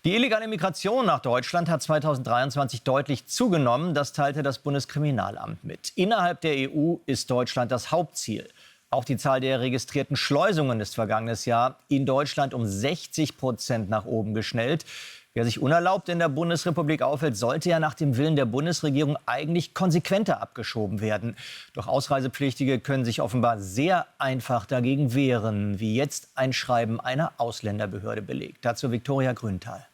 Die illegale Migration nach Deutschland hat 2023 deutlich zugenommen. Das teilte das Bundeskriminalamt mit. Innerhalb der EU ist Deutschland das Hauptziel. Auch die Zahl der registrierten Schleusungen ist vergangenes Jahr in Deutschland um 60% nach oben geschnellt. Wer sich unerlaubt in der Bundesrepublik aufhält, sollte ja nach dem Willen der Bundesregierung eigentlich konsequenter abgeschoben werden. Doch Ausreisepflichtige können sich offenbar sehr einfach dagegen wehren, wie jetzt ein Schreiben einer Ausländerbehörde belegt. Dazu Viktoria Grünthal.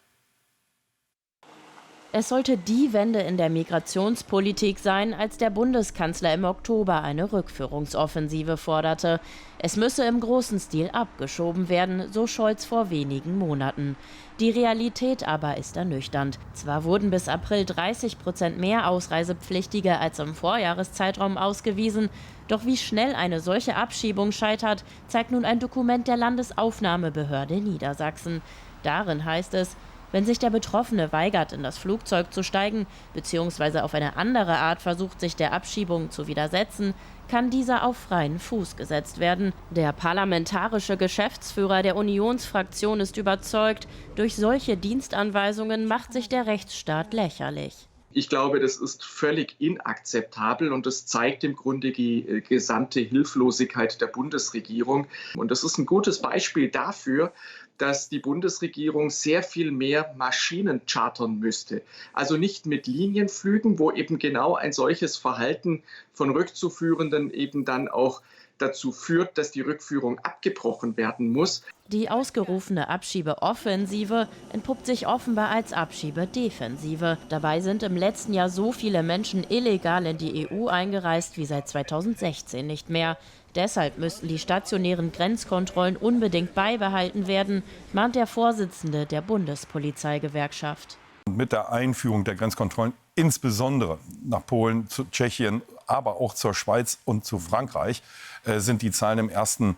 Es sollte die Wende in der Migrationspolitik sein, als der Bundeskanzler im Oktober eine Rückführungsoffensive forderte. Es müsse im großen Stil abgeschoben werden, so Scholz vor wenigen Monaten. Die Realität aber ist ernüchternd. Zwar wurden bis April 30% mehr Ausreisepflichtige als im Vorjahreszeitraum ausgewiesen, doch wie schnell eine solche Abschiebung scheitert, zeigt nun ein Dokument der Landesaufnahmebehörde Niedersachsen. Darin heißt es: Wenn sich der Betroffene weigert, in das Flugzeug zu steigen bzw. auf eine andere Art versucht, sich der Abschiebung zu widersetzen, kann dieser auf freien Fuß gesetzt werden. Der parlamentarische Geschäftsführer der Unionsfraktion ist überzeugt, durch solche Dienstanweisungen macht sich der Rechtsstaat lächerlich. Ich glaube, das ist völlig inakzeptabel und das zeigt im Grunde die gesamte Hilflosigkeit der Bundesregierung. Und das ist ein gutes Beispiel dafür, dass die Bundesregierung sehr viel mehr Maschinen chartern müsste. Also nicht mit Linienflügen, wo eben genau ein solches Verhalten von Rückzuführenden eben dann auch dazu führt, dass die Rückführung abgebrochen werden muss. Die ausgerufene Abschiebeoffensive entpuppt sich offenbar als Abschiebedefensive. Dabei sind im letzten Jahr so viele Menschen illegal in die EU eingereist wie seit 2016 nicht mehr. Deshalb müssten die stationären Grenzkontrollen unbedingt beibehalten werden, mahnt der Vorsitzende der Bundespolizeigewerkschaft. Mit der Einführung der Grenzkontrollen, insbesondere nach Polen, zu Tschechien, aber auch zur Schweiz und zu Frankreich, sind die Zahlen im ersten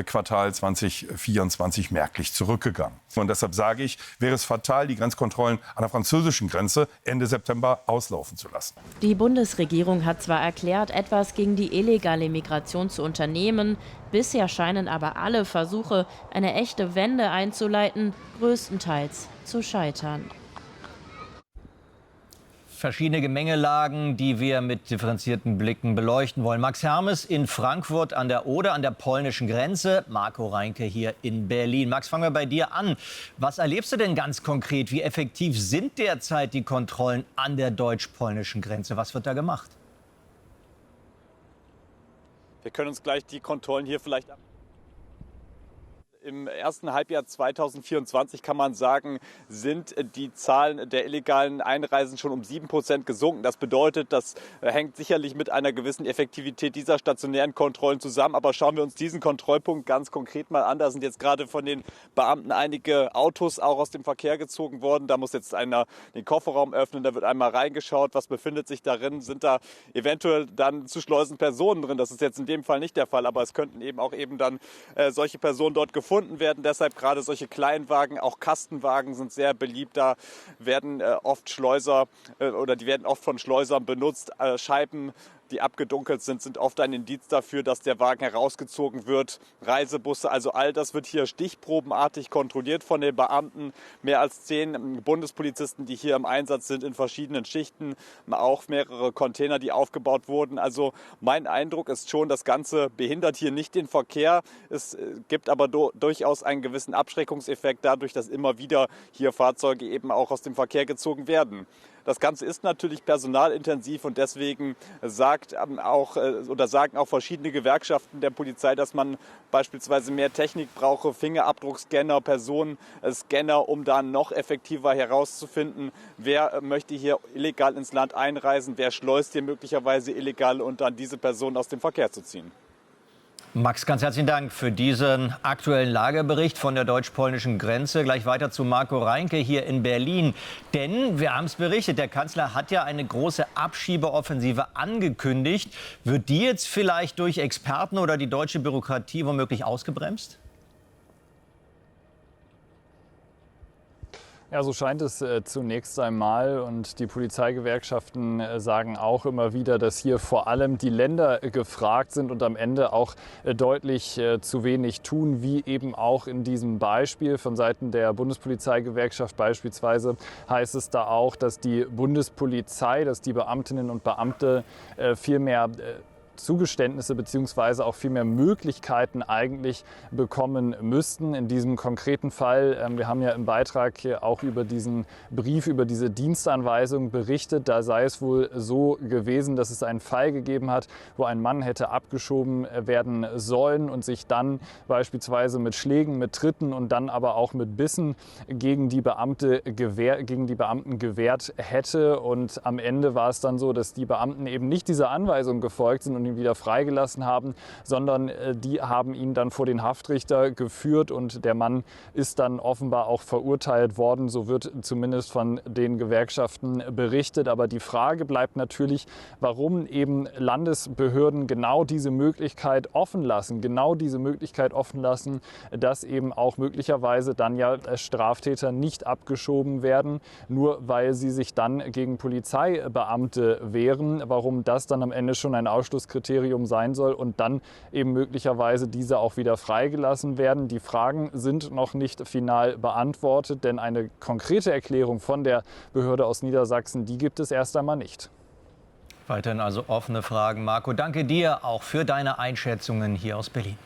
Quartal 2024 merklich zurückgegangen. Und deshalb sage ich, wäre es fatal, die Grenzkontrollen an der französischen Grenze Ende September auslaufen zu lassen. Die Bundesregierung hat zwar erklärt, etwas gegen die illegale Migration zu unternehmen, bisher scheinen aber alle Versuche, eine echte Wende einzuleiten, größtenteils zu scheitern. Verschiedene Gemengelagen, die wir mit differenzierten Blicken beleuchten wollen. Max Hermes in Frankfurt an der Oder, an der polnischen Grenze. Marco Reinke hier in Berlin. Max, fangen wir bei dir an. Was erlebst du denn ganz konkret? Wie effektiv sind derzeit die Kontrollen an der deutsch-polnischen Grenze? Was wird da gemacht? Wir können uns gleich die Kontrollen hier vielleicht Im ersten Halbjahr 2024 kann man sagen, sind die Zahlen der illegalen Einreisen schon um 7% gesunken. Das bedeutet, das hängt sicherlich mit einer gewissen Effektivität dieser stationären Kontrollen zusammen. Aber schauen wir uns diesen Kontrollpunkt ganz konkret mal an. Da sind jetzt gerade von den Beamten einige Autos auch aus dem Verkehr gezogen worden. Da muss jetzt einer den Kofferraum öffnen, da wird einmal reingeschaut, was befindet sich darin. Sind da eventuell dann zu schleusen Personen drin? Das ist jetzt in dem Fall nicht der Fall, aber es könnten eben auch dann solche Personen dort gefunden werden. Deshalb gerade solche Kleinwagen, auch Kastenwagen sind sehr beliebt. Da werden oft Schleuser die werden oft von Schleusern benutzt. Scheiben, die abgedunkelt sind, sind oft ein Indiz dafür, dass der Wagen herausgezogen wird. Reisebusse, also all das wird hier stichprobenartig kontrolliert von den Beamten. Mehr als 10 Bundespolizisten, die hier im Einsatz sind in verschiedenen Schichten. Auch mehrere Container, die aufgebaut wurden. Also mein Eindruck ist schon, das Ganze behindert hier nicht den Verkehr. Es gibt aber durchaus einen gewissen Abschreckungseffekt dadurch, dass immer wieder hier Fahrzeuge eben auch aus dem Verkehr gezogen werden. Das Ganze ist natürlich personalintensiv und deswegen sagen auch verschiedene Gewerkschaften der Polizei, dass man beispielsweise mehr Technik brauche, Fingerabdruckscanner, Personenscanner, um dann noch effektiver herauszufinden, wer möchte hier illegal ins Land einreisen, wer schleust hier möglicherweise illegal und dann diese Person aus dem Verkehr zu ziehen. Max, ganz herzlichen Dank für diesen aktuellen Lagebericht von der deutsch-polnischen Grenze. Gleich weiter zu Marco Reinke hier in Berlin. Denn, wir haben es berichtet, der Kanzler hat ja eine große Abschiebeoffensive angekündigt. Wird die jetzt vielleicht durch Experten oder die deutsche Bürokratie womöglich ausgebremst? Ja, so scheint es zunächst einmal. Und die Polizeigewerkschaften sagen auch immer wieder, dass hier vor allem die Länder gefragt sind und am Ende auch deutlich zu wenig tun, wie eben auch in diesem Beispiel von Seiten der Bundespolizeigewerkschaft beispielsweise heißt es da auch, dass die Bundespolizei, dass die Beamtinnen und Beamte viel mehr Zugeständnisse bzw. auch viel mehr Möglichkeiten eigentlich bekommen müssten. In diesem konkreten Fall, wir haben ja im Beitrag hier auch über diesen Brief, über diese Dienstanweisung berichtet. Da sei es wohl so gewesen, dass es einen Fall gegeben hat, wo ein Mann hätte abgeschoben werden sollen und sich dann beispielsweise mit Schlägen, mit Tritten und dann aber auch mit Bissen gegen die Beamten gewehrt hätte. Und am Ende war es dann so, dass die Beamten eben nicht dieser Anweisung gefolgt sind und ihn wieder freigelassen haben, sondern die haben ihn dann vor den Haftrichter geführt und der Mann ist dann offenbar auch verurteilt worden. So wird zumindest von den Gewerkschaften berichtet. Aber die Frage bleibt natürlich, warum eben Landesbehörden genau diese Möglichkeit offen lassen, dass eben auch möglicherweise dann ja Straftäter nicht abgeschoben werden, nur weil sie sich dann gegen Polizeibeamte wehren. Warum das dann am Ende schon ein Ausschlusskriterium sein soll und dann eben möglicherweise diese auch wieder freigelassen werden. Die Fragen sind noch nicht final beantwortet, denn eine konkrete Erklärung von der Behörde aus Niedersachsen, die gibt es erst einmal nicht. Weiterhin also offene Fragen. Marco, danke dir auch für deine Einschätzungen hier aus Berlin.